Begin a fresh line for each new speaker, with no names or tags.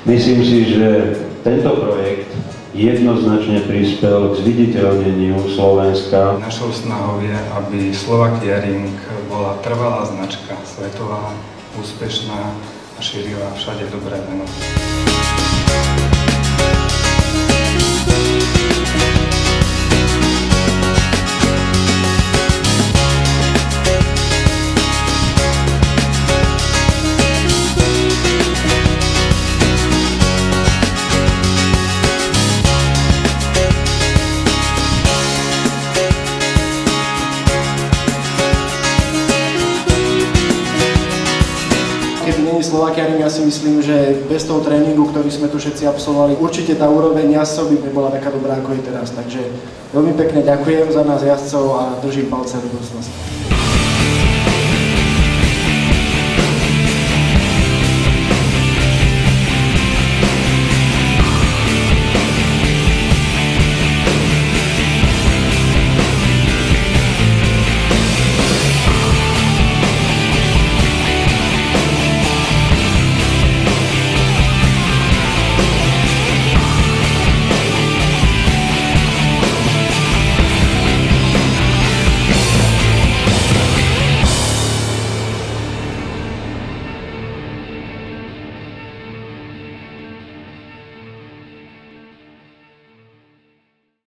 Myslím si, že tento projekt jednoznačne prispel k zviditeľneniu Slovenska.
Našou snahou je, aby Slovakia Ring bola trvalá značka, svetová, úspešná a šírila všade dobré meno.
Keby nie je Slovakia Ring, ja si myslím, že bez toho tréningu, ktorý sme tu všetci absolvovali, určite tá úroveň jazdcov by nebola taká dobrá, ako je teraz. Takže veľmi pekne ďakujem za nás jazdcov a držím palce do budúcnosti.